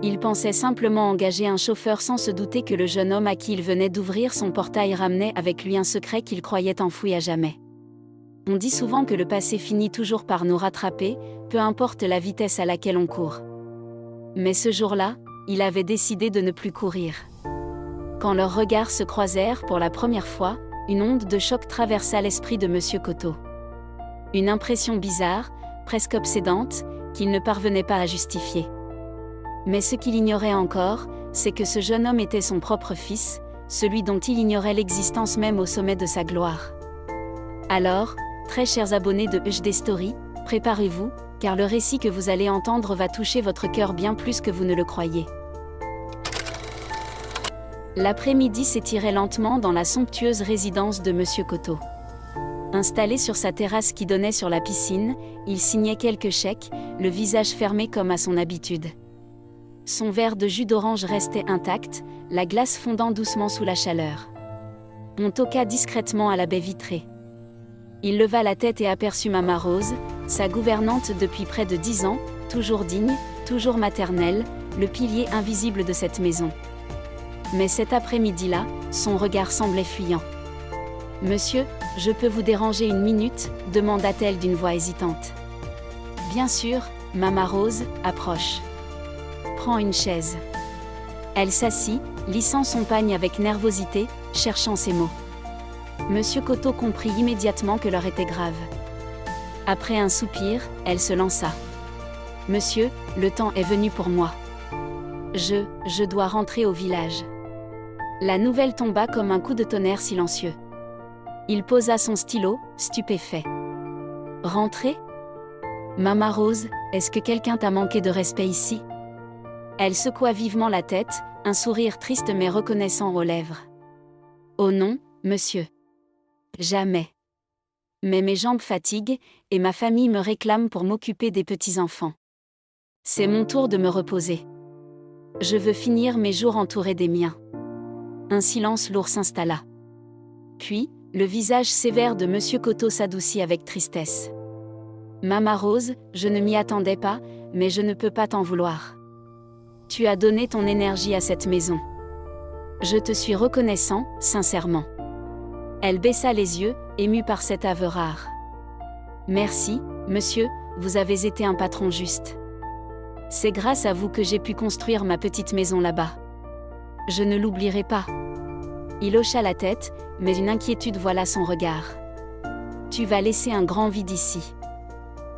Il pensait simplement engager un chauffeur sans se douter que le jeune homme à qui il venait d'ouvrir son portail ramenait avec lui un secret qu'il croyait enfoui à jamais. On dit souvent que le passé finit toujours par nous rattraper, peu importe la vitesse à laquelle on court. Mais ce jour-là, il avait décidé de ne plus courir. Quand leurs regards se croisèrent pour la première fois, une onde de choc traversa l'esprit de Monsieur Coteau. Une impression bizarre, presque obsédante, qu'il ne parvenait pas à justifier. Mais ce qu'il ignorait encore, c'est que ce jeune homme était son propre fils, celui dont il ignorait l'existence même au sommet de sa gloire. Alors, très chers abonnés de HD Story, préparez-vous, car le récit que vous allez entendre va toucher votre cœur bien plus que vous ne le croyez. L'après-midi s'étirait lentement dans la somptueuse résidence de Monsieur Coteau. Installé sur sa terrasse qui donnait sur la piscine, il signait quelques chèques, le visage fermé comme à son habitude. Son verre de jus d'orange restait intact, la glace fondant doucement sous la chaleur. On toqua discrètement à la baie vitrée. Il leva la tête et aperçut Mama Rose, sa gouvernante depuis près de 10 ans, toujours digne, toujours maternelle, le pilier invisible de cette maison. Mais cet après-midi-là, son regard semblait fuyant. « Monsieur, je peux vous déranger une minute ?» demanda-t-elle d'une voix hésitante. « Bien sûr, Mama Rose, approche. Prends une chaise. » Elle s'assit, lissant son pagne avec nervosité, cherchant ses mots. Monsieur Coteau comprit immédiatement que l'heure était grave. Après un soupir, elle se lança. « Monsieur, le temps est venu pour moi. Je dois rentrer au village. » La nouvelle tomba comme un coup de tonnerre silencieux. Il posa son stylo, stupéfait. « Rentrer ? Mama Rose, est-ce que quelqu'un t'a manqué de respect ici ?» Elle secoua vivement la tête, un sourire triste mais reconnaissant aux lèvres. « Oh non, monsieur. Jamais. Mais mes jambes fatiguent, et ma famille me réclame pour m'occuper des petits-enfants. C'est mon tour de me reposer. Je veux finir mes jours entourés des miens. » Un silence lourd s'installa. Puis, le visage sévère de Monsieur Coteau s'adoucit avec tristesse. « Mama Rose, je ne m'y attendais pas, mais je ne peux pas t'en vouloir. Tu as donné ton énergie à cette maison. Je te suis reconnaissant, sincèrement. » Elle baissa les yeux, émue par cet aveu rare. « Merci, monsieur, vous avez été un patron juste. C'est grâce à vous que j'ai pu construire ma petite maison là-bas. Je ne l'oublierai pas. » Il hocha la tête, mais une inquiétude voila son regard. « Tu vas laisser un grand vide ici.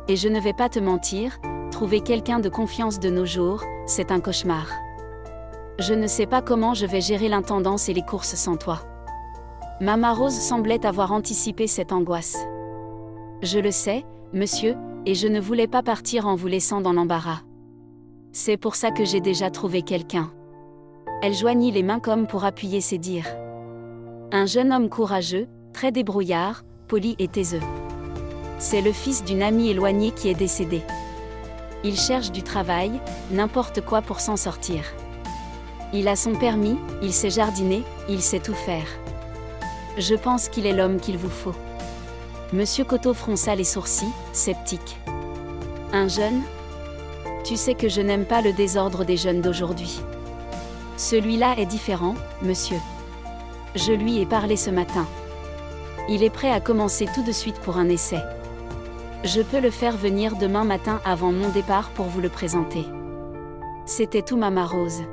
Et je ne vais pas te mentir, trouver quelqu'un de confiance de nos jours, c'est un cauchemar. Je ne sais pas comment je vais gérer l'intendance et les courses sans toi. » Mama Rose semblait avoir anticipé cette angoisse. « Je le sais, monsieur, et je ne voulais pas partir en vous laissant dans l'embarras. C'est pour ça que j'ai déjà trouvé quelqu'un. » Elle joignit les mains comme pour appuyer ses dires. Un jeune homme courageux, très débrouillard, poli et taiseux. C'est le fils d'une amie éloignée qui est décédée. Il cherche du travail, n'importe quoi pour s'en sortir. Il a son permis, il sait jardiner, il sait tout faire. Je pense qu'il est l'homme qu'il vous faut. Monsieur Coteau fronça les sourcils, sceptique. Un jeune ? Tu sais que je n'aime pas le désordre des jeunes d'aujourd'hui. Celui-là est différent, monsieur. Je lui ai parlé ce matin. Il est prêt à commencer tout de suite pour un essai. Je peux le faire venir demain matin avant mon départ pour vous le présenter. » C'était tout Mama Rose.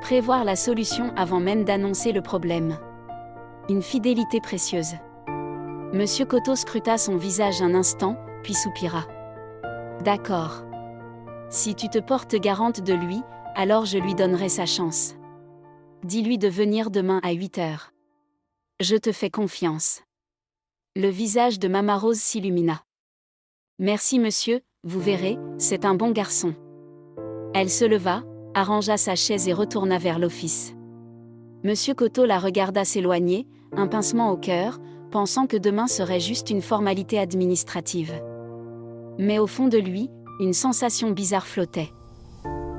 Prévoir la solution avant même d'annoncer le problème. Une fidélité précieuse. Monsieur Coteau scruta son visage un instant, puis soupira. « D'accord. Si tu te portes garante de lui, alors je lui donnerai sa chance. Dis-lui de venir demain à 8 heures. Je te fais confiance. » Le visage de Mama Rose s'illumina. « Merci monsieur, vous verrez, c'est un bon garçon. » Elle se leva, arrangea sa chaise et retourna vers l'office. Monsieur Coteau la regarda s'éloigner, un pincement au cœur, pensant que demain serait juste une formalité administrative. Mais au fond de lui, une sensation bizarre flottait.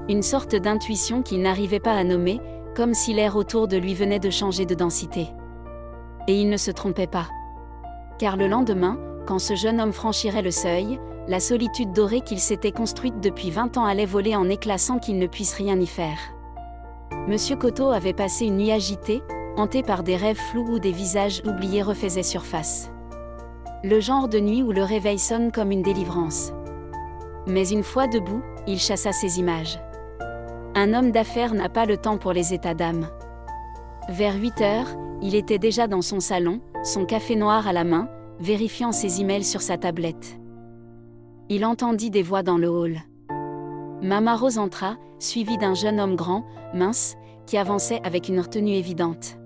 Une sorte d'intuition qu'il n'arrivait pas à nommer, comme si l'air autour de lui venait de changer de densité. Et il ne se trompait pas. Car le lendemain, quand ce jeune homme franchirait le seuil, la solitude dorée qu'il s'était construite depuis 20 ans allait voler en éclats sans qu'il ne puisse rien y faire. Monsieur Coteau avait passé une nuit agitée, hanté par des rêves flous où des visages oubliés refaisaient surface. Le genre de nuit où le réveil sonne comme une délivrance. Mais une fois debout, il chassa ces images. Un homme d'affaires n'a pas le temps pour les états d'âme. Vers 8 heures, il était déjà dans son salon, son café noir à la main, vérifiant ses emails sur sa tablette. Il entendit des voix dans le hall. Mama Rose entra, suivie d'un jeune homme grand, mince, qui avançait avec une retenue évidente.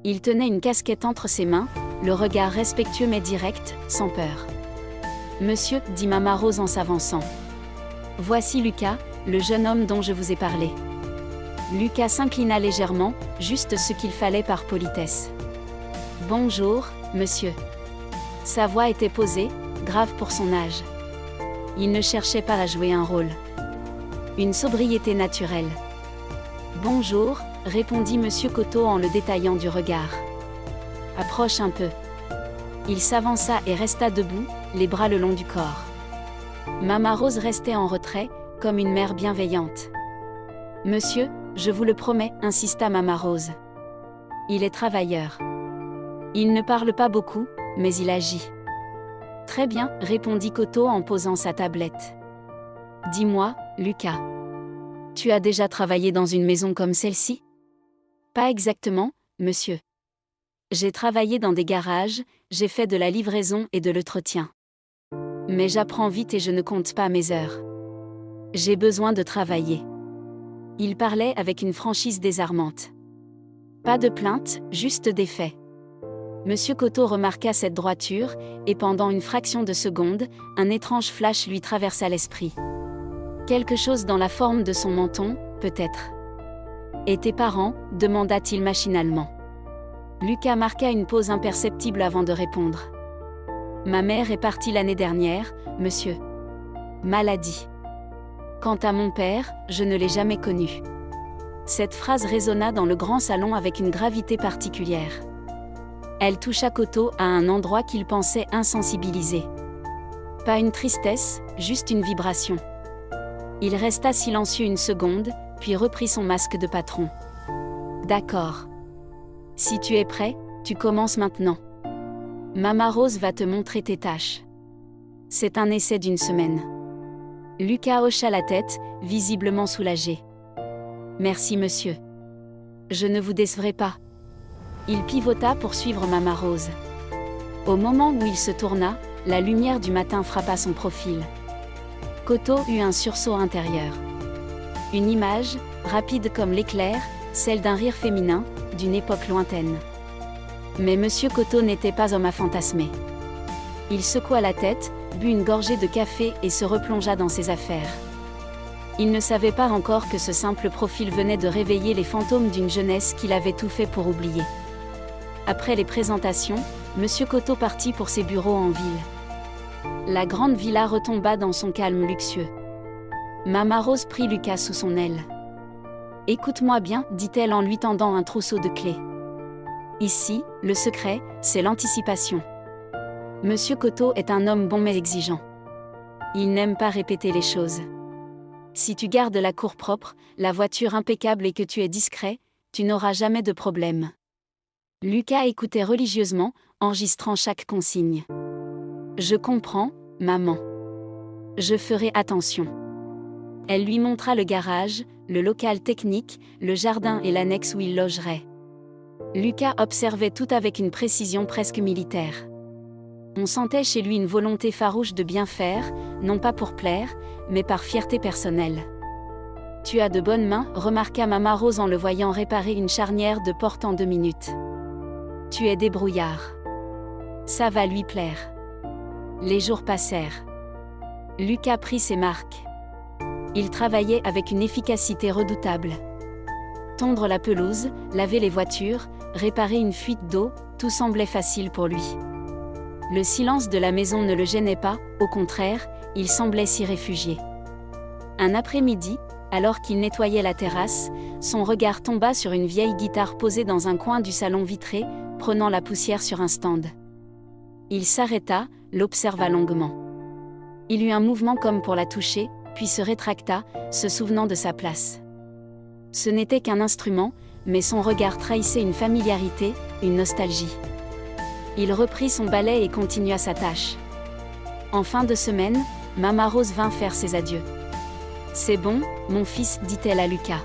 Il tenait une casquette entre ses mains, le regard respectueux mais direct, sans peur. « Monsieur, dit Mama Rose en s'avançant. Voici Lucas, le jeune homme dont je vous ai parlé. » Lucas s'inclina légèrement, juste ce qu'il fallait par politesse. « Bonjour, monsieur. » Sa voix était posée, grave pour son âge. Il ne cherchait pas à jouer un rôle. Une sobriété naturelle. « Bonjour, » répondit monsieur Coteau en le détaillant du regard. « Approche un peu. » Il s'avança et resta debout, les bras le long du corps. Mama Rose restait en retrait, comme une mère bienveillante. « Monsieur, je vous le promets, » insista Mama Rose. « Il est travailleur. Il ne parle pas beaucoup, mais il agit. » « Très bien, » répondit Coteau en posant sa tablette. « Dis-moi, Lucas. Tu as déjà travaillé dans une maison comme celle-ci ? » ?»« Pas exactement, monsieur. J'ai travaillé dans des garages, j'ai fait de la livraison et de l'entretien. Mais j'apprends vite et je ne compte pas mes heures. J'ai besoin de travailler. » Il parlait avec une franchise désarmante. Pas de plainte, juste des faits. Monsieur Coteau remarqua cette droiture, et pendant une fraction de seconde, un étrange flash lui traversa l'esprit. Quelque chose dans la forme de son menton, peut-être. « Et tes parents ?» demanda-t-il machinalement. Lucas marqua une pause imperceptible avant de répondre. « Ma mère est partie l'année dernière, monsieur. Maladie. Quant à mon père, je ne l'ai jamais connu. » Cette phrase résonna dans le grand salon avec une gravité particulière. Elle toucha Coteau à un endroit qu'il pensait insensibilisé. Pas une tristesse, juste une vibration. Il resta silencieux une seconde, puis reprit son masque de patron. « D'accord. Si tu es prêt, tu commences maintenant. Mama Rose va te montrer tes tâches. C'est un essai d'une semaine. » Lucas hocha la tête, visiblement soulagé. « Merci monsieur. Je ne vous décevrai pas. » Il pivota pour suivre Mama Rose. Au moment où il se tourna, la lumière du matin frappa son profil. Coteau eut un sursaut intérieur. Une image, rapide comme l'éclair, celle d'un rire féminin, d'une époque lointaine. Mais monsieur Coteau n'était pas homme à fantasmer. Il secoua la tête, but une gorgée de café et se replongea dans ses affaires. Il ne savait pas encore que ce simple profil venait de réveiller les fantômes d'une jeunesse qu'il avait tout fait pour oublier. Après les présentations, monsieur Coteau partit pour ses bureaux en ville. La grande villa retomba dans son calme luxueux. Mama Rose prit Lucas sous son aile. « Écoute-moi bien, dit-elle en lui tendant un trousseau de clés. Ici, le secret, c'est l'anticipation. Monsieur Coteau est un homme bon mais exigeant. Il n'aime pas répéter les choses. Si tu gardes la cour propre, la voiture impeccable et que tu es discret, tu n'auras jamais de problème. » Lucas écoutait religieusement, enregistrant chaque consigne. « Je comprends, maman. Je ferai attention. » Elle lui montra le garage, le local technique, le jardin et l'annexe où il logerait. Lucas observait tout avec une précision presque militaire. On sentait chez lui une volonté farouche de bien faire, non pas pour plaire, mais par fierté personnelle. « Tu as de bonnes mains » remarqua Mama Rose en le voyant réparer une charnière de porte en 2 minutes. « Tu es débrouillard. Ça va lui plaire. » Les jours passèrent. Lucas prit ses marques. Il travaillait avec une efficacité redoutable. Tondre la pelouse, laver les voitures, réparer une fuite d'eau, tout semblait facile pour lui. Le silence de la maison ne le gênait pas, au contraire, il semblait s'y réfugier. Un après-midi, alors qu'il nettoyait la terrasse, son regard tomba sur une vieille guitare posée dans un coin du salon vitré, prenant la poussière sur un stand. Il s'arrêta, l'observa longuement. Il eut un mouvement comme pour la toucher, puis se rétracta, se souvenant de sa place. Ce n'était qu'un instrument, mais son regard trahissait une familiarité, une nostalgie. Il reprit son balai et continua sa tâche. En fin de semaine, Mama Rose vint faire ses adieux. « C'est bon, mon fils, dit-elle à Lucas.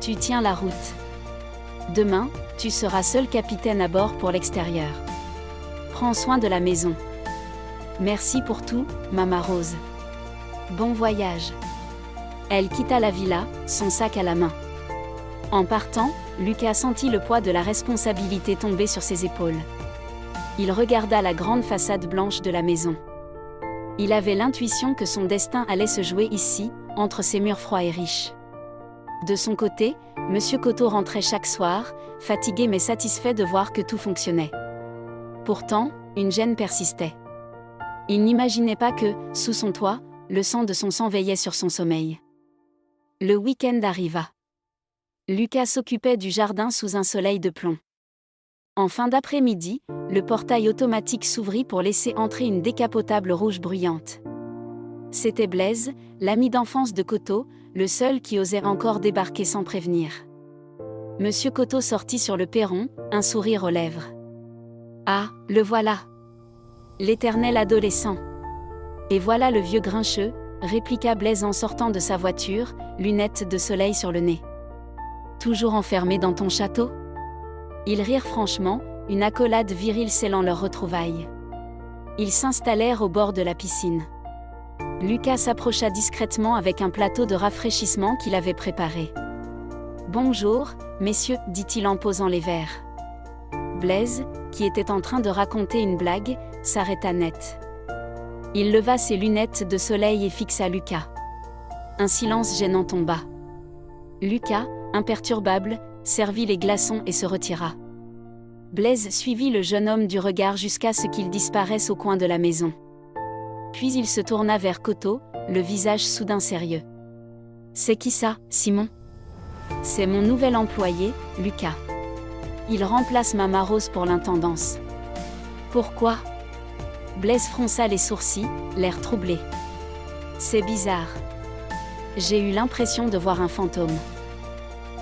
Tu tiens la route. Demain, tu seras seul capitaine à bord pour l'extérieur. Prends soin de la maison. Merci pour tout, Mama Rose. Bon voyage. » Elle quitta la villa, son sac à la main. En partant, Lucas sentit le poids de la responsabilité tomber sur ses épaules. Il regarda la grande façade blanche de la maison. Il avait l'intuition que son destin allait se jouer ici, entre ces murs froids et riches. De son côté, Monsieur Coteau rentrait chaque soir, fatigué mais satisfait de voir que tout fonctionnait. Pourtant, une gêne persistait. Il n'imaginait pas que, sous son toit, le sang de son sang veillait sur son sommeil. Le week-end arriva. Lucas s'occupait du jardin sous un soleil de plomb. En fin d'après-midi, le portail automatique s'ouvrit pour laisser entrer une décapotable rouge bruyante. C'était Blaise, l'ami d'enfance de Coteau, le seul qui osait encore débarquer sans prévenir. Monsieur Coteau sortit sur le perron, un sourire aux lèvres. « Ah, le voilà ! L'éternel adolescent ! Et voilà le vieux grincheux !» répliqua Blaise en sortant de sa voiture, lunettes de soleil sur le nez. « Toujours enfermé dans ton château ?» Ils rirent franchement, une accolade virile scellant leur retrouvaille. Ils s'installèrent au bord de la piscine. Lucas s'approcha discrètement avec un plateau de rafraîchissement qu'il avait préparé. « Bonjour, messieurs, dit-il en posant les verres. Blaise, qui était en train de raconter une blague, s'arrêta net. Il leva ses lunettes de soleil et fixa Lucas. Un silence gênant tomba. Lucas, imperturbable, servit les glaçons et se retira. Blaise suivit le jeune homme du regard jusqu'à ce qu'il disparaisse au coin de la maison. Puis il se tourna vers Coteau, le visage soudain sérieux. « C'est qui ça, Simon ? » « C'est mon nouvel employé, Lucas. Il remplace Mama Rose pour l'intendance. »« Pourquoi ?» Blaise fronça les sourcils, l'air troublé. « C'est bizarre. J'ai eu l'impression de voir un fantôme.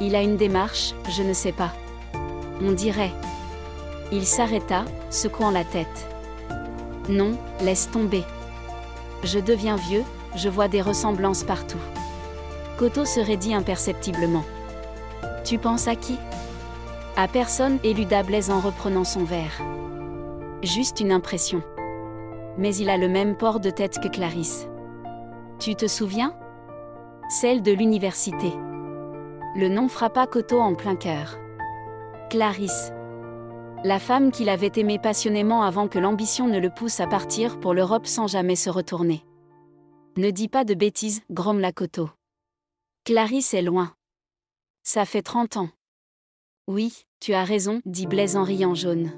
Il a une démarche, je ne sais pas. On dirait. » Il s'arrêta, secouant la tête. « Non, laisse tomber. Je deviens vieux, je vois des ressemblances partout. » Coteau se raidit imperceptiblement. « Tu penses à qui ?» À personne, éluda Blaise en reprenant son verre. Juste une impression. Mais il a le même port de tête que Clarisse. Tu te souviens ? Celle de l'université. Le nom frappa Coteau en plein cœur. Clarisse. La femme qu'il avait aimée passionnément avant que l'ambition ne le pousse à partir pour l'Europe sans jamais se retourner. Ne dis pas de bêtises, grommela Coteau. Clarisse est loin. Ça fait 30 ans. Oui, tu as raison, dit Blaise en riant jaune.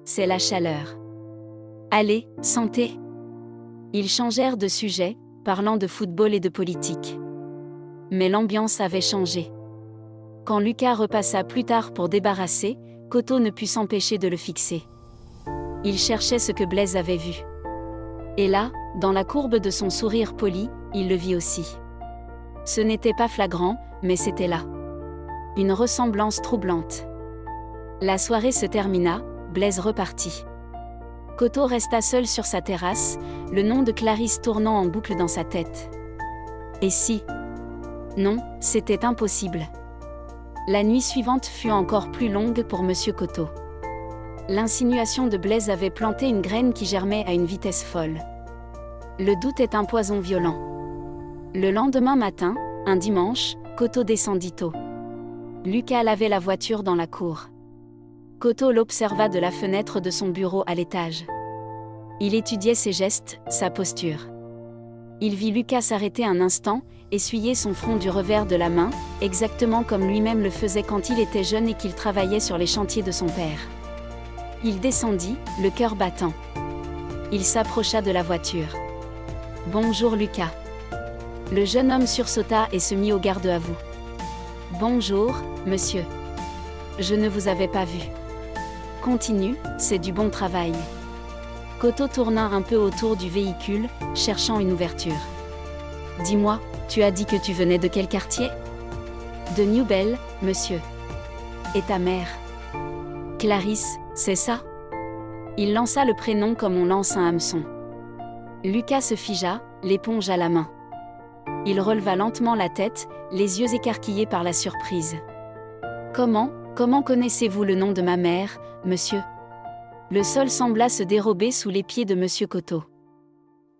C'est la chaleur. Allez, santé. Ils changèrent de sujet, parlant de football et de politique. Mais l'ambiance avait changé. Quand Lucas repassa plus tard pour débarrasser, Coteau ne put s'empêcher de le fixer. Il cherchait ce que Blaise avait vu. Et là, dans la courbe de son sourire poli, il le vit aussi. Ce n'était pas flagrant, mais c'était là. Une ressemblance troublante. La soirée se termina, Blaise repartit. Coteau resta seul sur sa terrasse, le nom de Clarisse tournant en boucle dans sa tête. Et si ? Non, c'était impossible. La nuit suivante fut encore plus longue pour Monsieur Coteau. L'insinuation de Blaise avait planté une graine qui germait à une vitesse folle. Le doute est un poison violent. Le lendemain matin, un dimanche, Coteau descendit tôt. Lucas lavait la voiture dans la cour. Coteau l'observa de la fenêtre de son bureau à l'étage. Il étudiait ses gestes, sa posture. Il vit Lucas s'arrêter un instant, essuyer son front du revers de la main, exactement comme lui-même le faisait quand il était jeune et qu'il travaillait sur les chantiers de son père. Il descendit, le cœur battant. Il s'approcha de la voiture. « Bonjour Lucas. » Le jeune homme sursauta et se mit au garde à vous. « Bonjour, monsieur. Je ne vous avais pas vu. Continue, c'est du bon travail. » Koto tourna un peu autour du véhicule, cherchant une ouverture. Dis-moi, tu as dit que tu venais de quel quartier? De New Bell, monsieur. Et ta mère? Clarisse, c'est ça? Il lança le prénom comme on lance un hameçon. Lucas se figea, l'éponge à la main. Il releva lentement la tête, les yeux écarquillés par la surprise. Comment connaissez-vous le nom de ma mère, monsieur? Le sol sembla se dérober sous les pieds de monsieur Koto.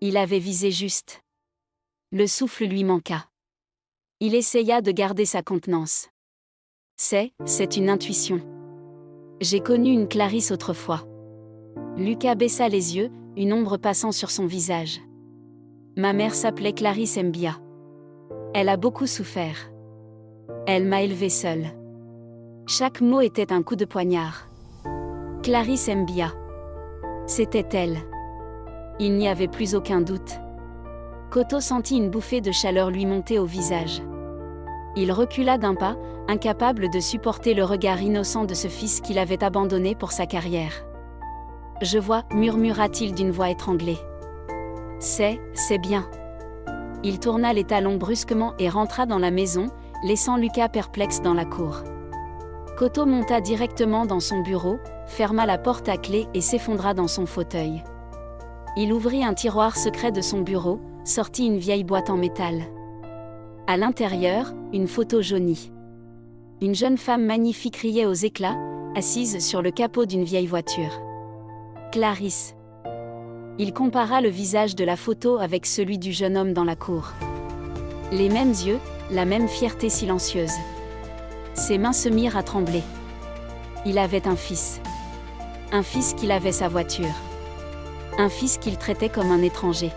Il avait visé juste. Le souffle lui manqua. Il essaya de garder sa contenance. C'est une intuition. J'ai connu une Clarisse autrefois. Lucas baissa les yeux, une ombre passant sur son visage. Ma mère s'appelait Clarisse Mbia. Elle a beaucoup souffert. Elle m'a élevée seule. Chaque mot était un coup de poignard. Clarisse Mbia. C'était elle. Il n'y avait plus aucun doute. Koto sentit une bouffée de chaleur lui monter au visage. Il recula d'un pas, incapable de supporter le regard innocent de ce fils qu'il avait abandonné pour sa carrière. Je vois, murmura-t-il d'une voix étranglée. C'est bien. Il tourna les talons brusquement et rentra dans la maison, laissant Lucas perplexe dans la cour. Koto monta directement dans son bureau, ferma la porte à clé et s'effondra dans son fauteuil. Il ouvrit un tiroir secret de son bureau, sortit une vieille boîte en métal. À l'intérieur, une photo jaunie. Une jeune femme magnifique riait aux éclats, assise sur le capot d'une vieille voiture. Clarisse. Il compara le visage de la photo avec celui du jeune homme dans la cour. Les mêmes yeux, la même fierté silencieuse. Ses mains se mirent à trembler. Il avait un fils. Un fils qu'il avait sa voiture. Un fils qu'il traitait comme un étranger.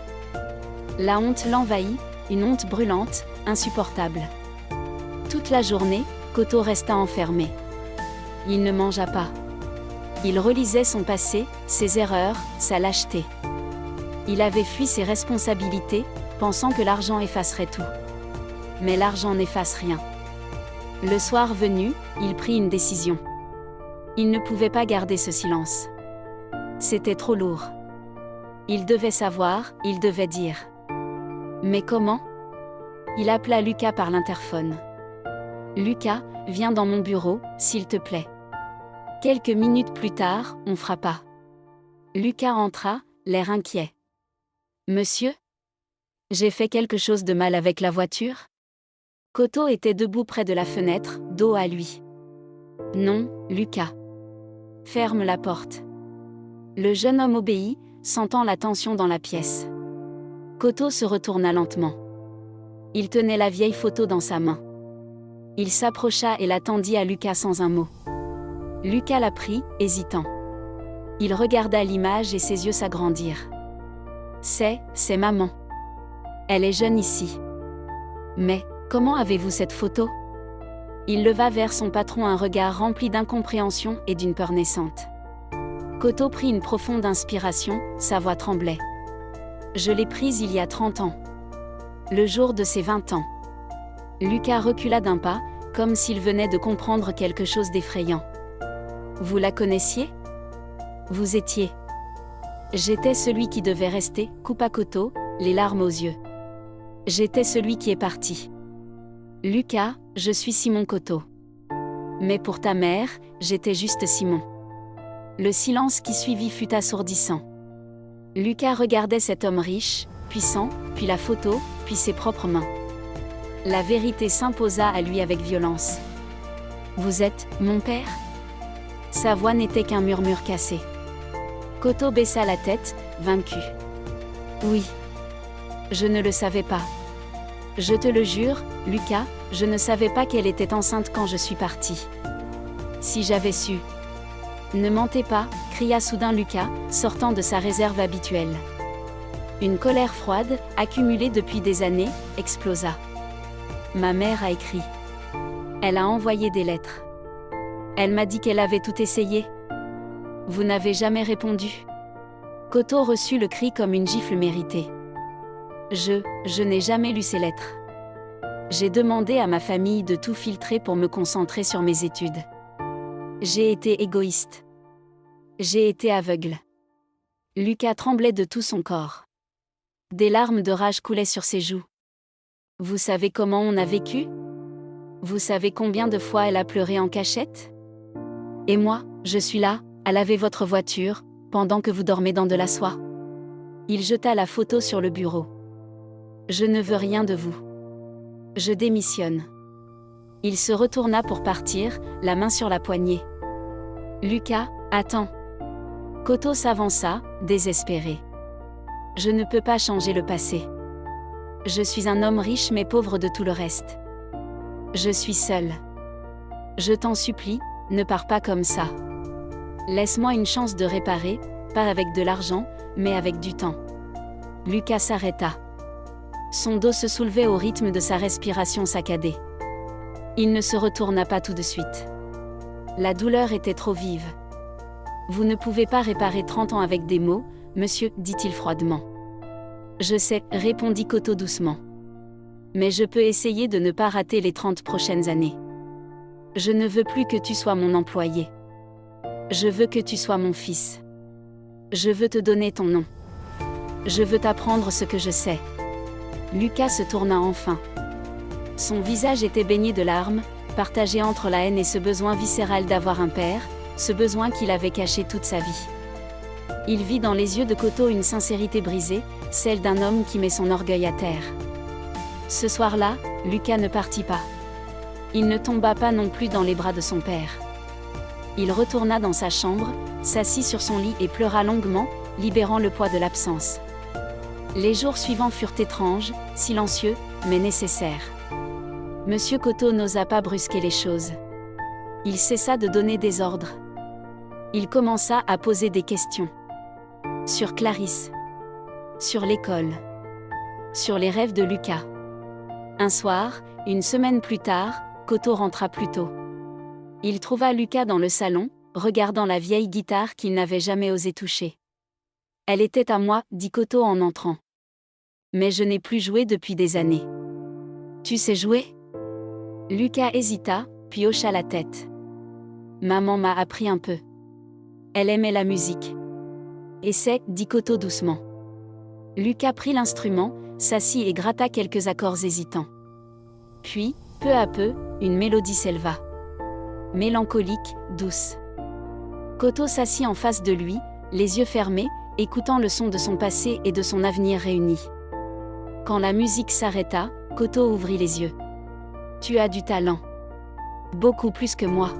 La honte l'envahit, une honte brûlante, insupportable. Toute la journée, Koto resta enfermé. Il ne mangea pas. Il relisait son passé, ses erreurs, sa lâcheté. Il avait fui ses responsabilités, pensant que l'argent effacerait tout. Mais l'argent n'efface rien. Le soir venu, il prit une décision. Il ne pouvait pas garder ce silence. C'était trop lourd. Il devait savoir, il devait dire. Mais comment? Il appela Lucas par l'interphone. Lucas, viens dans mon bureau, s'il te plaît. Quelques minutes plus tard, on frappa. Lucas entra, l'air inquiet. Monsieur? J'ai fait quelque chose de mal avec la voiture? Koto était debout près de la fenêtre, dos à lui. Non, Lucas. Ferme la porte. Le jeune homme obéit, sentant la tension dans la pièce. Koto se retourna lentement. Il tenait la vieille photo dans sa main. Il s'approcha et la tendit à Lucas sans un mot. Lucas la prit, hésitant. Il regarda l'image et ses yeux s'agrandirent. C'est maman. Elle est jeune ici. Mais, comment avez-vous cette photo? Il leva vers son patron un regard rempli d'incompréhension et d'une peur naissante. Koto prit une profonde inspiration, sa voix tremblait. Je l'ai prise il y a 30 ans. Le jour de ses 20 ans. Lucas recula d'un pas, comme s'il venait de comprendre quelque chose d'effrayant. Vous la connaissiez? Vous étiez. J'étais celui qui devait rester, coupa Koto, les larmes aux yeux. J'étais celui qui est parti. Lucas, je suis Simon Koto. Mais pour ta mère, j'étais juste Simon. Le silence qui suivit fut assourdissant. Lucas regardait cet homme riche, puissant, puis la photo, puis ses propres mains. La vérité s'imposa à lui avec violence. Vous êtes mon père? Sa voix n'était qu'un murmure cassé. Koto baissa la tête, vaincu. Oui. Je ne le savais pas. Je te le jure, Lucas, je ne savais pas qu'elle était enceinte quand je suis parti. Si j'avais su. Ne mentez pas, cria soudain Lucas, sortant de sa réserve habituelle. Une colère froide, accumulée depuis des années, explosa. Ma mère a écrit. Elle a envoyé des lettres. Elle m'a dit qu'elle avait tout essayé. Vous n'avez jamais répondu. Koto reçut le cri comme une gifle méritée. Je n'ai jamais lu ces lettres. J'ai demandé à ma famille de tout filtrer pour me concentrer sur mes études. J'ai été égoïste. J'ai été aveugle. Lucas tremblait de tout son corps. Des larmes de rage coulaient sur ses joues. Vous savez comment on a vécu? Vous savez combien de fois elle a pleuré en cachette? Et moi, je suis là, à laver votre voiture, pendant que vous dormez dans de la soie. Il jeta la photo sur le bureau. Je ne veux rien de vous. Je démissionne. Il se retourna pour partir, la main sur la poignée. Lucas, attends. Koto s'avança, désespéré. Je ne peux pas changer le passé. Je suis un homme riche mais pauvre de tout le reste. Je suis seul. Je t'en supplie, ne pars pas comme ça. Laisse-moi une chance de réparer, pas avec de l'argent, mais avec du temps. Lucas s'arrêta. Son dos se soulevait au rythme de sa respiration saccadée. Il ne se retourna pas tout de suite. La douleur était trop vive. Vous ne pouvez pas réparer 30 ans avec des mots, monsieur, dit-il froidement. Je sais, répondit Koto doucement. Mais je peux essayer de ne pas rater les 30 prochaines années. Je ne veux plus que tu sois mon employé. Je veux que tu sois mon fils. Je veux te donner ton nom. Je veux t'apprendre ce que je sais. Lucas se tourna enfin. Son visage était baigné de larmes, partagé entre la haine et ce besoin viscéral d'avoir un père, ce besoin qu'il avait caché toute sa vie. Il vit dans les yeux de Koto une sincérité brisée, celle d'un homme qui met son orgueil à terre. Ce soir-là, Lucas ne partit pas. Il ne tomba pas non plus dans les bras de son père. Il retourna dans sa chambre, s'assit sur son lit et pleura longuement, libérant le poids de l'absence. Les jours suivants furent étranges, silencieux, mais nécessaires. Monsieur Koto n'osa pas brusquer les choses. Il cessa de donner des ordres. Il commença à poser des questions. Sur Clarisse. Sur l'école. Sur les rêves de Lucas. Un soir, une semaine plus tard, Koto rentra plus tôt. Il trouva Lucas dans le salon, regardant la vieille guitare qu'il n'avait jamais osé toucher. « Elle était à moi, dit Koto en entrant. Mais je n'ai plus joué depuis des années. Tu sais jouer ? Lucas hésita, puis hocha la tête. Maman m'a appris un peu. Elle aimait la musique. Essaie, dit Koto doucement. Lucas prit l'instrument, s'assit et gratta quelques accords hésitants. Puis, peu à peu, une mélodie s'éleva. Mélancolique, douce. Koto s'assit en face de lui, les yeux fermés, écoutant le son de son passé et de son avenir réunis. Quand la musique s'arrêta, Koto ouvrit les yeux. Tu as du talent. Beaucoup plus que moi.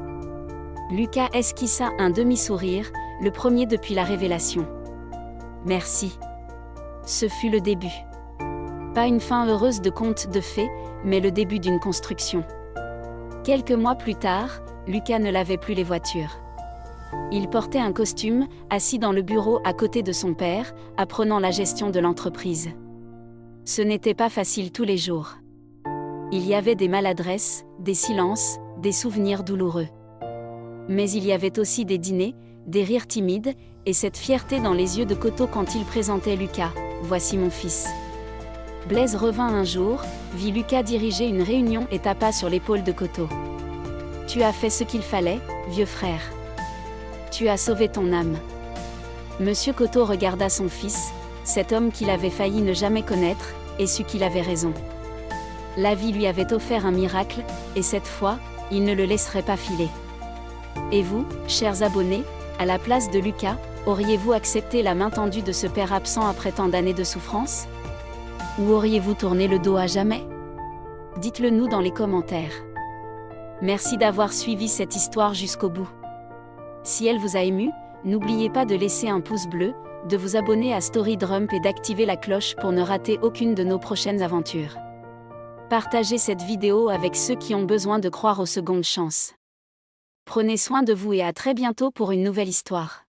Lucas esquissa un demi-sourire, le premier depuis la révélation. Merci. Ce fut le début. Pas une fin heureuse de conte de fées, mais le début d'une construction. Quelques mois plus tard, Lucas ne lavait plus les voitures. Il portait un costume, assis dans le bureau à côté de son père, apprenant la gestion de l'entreprise. Ce n'était pas facile tous les jours. Il y avait des maladresses, des silences, des souvenirs douloureux. Mais il y avait aussi des dîners, des rires timides, et cette fierté dans les yeux de Koto quand il présentait Lucas. « Voici mon fils. » Blaise revint un jour, vit Lucas diriger une réunion et tapa sur l'épaule de Koto. « Tu as fait ce qu'il fallait, vieux frère. Tu as sauvé ton âme. » Monsieur Koto regarda son fils, cet homme qu'il avait failli ne jamais connaître, et sut qu'il avait raison. La vie lui avait offert un miracle, et cette fois, il ne le laisserait pas filer. Et vous, chers abonnés, à la place de Lucas, auriez-vous accepté la main tendue de ce père absent après tant d'années de souffrance? Ou auriez-vous tourné le dos à jamais? Dites-le nous dans les commentaires. Merci d'avoir suivi cette histoire jusqu'au bout. Si elle vous a ému, n'oubliez pas de laisser un pouce bleu, de vous abonner à StoryDrump et d'activer la cloche pour ne rater aucune de nos prochaines aventures. Partagez cette vidéo avec ceux qui ont besoin de croire aux secondes chances. Prenez soin de vous et à très bientôt pour une nouvelle histoire.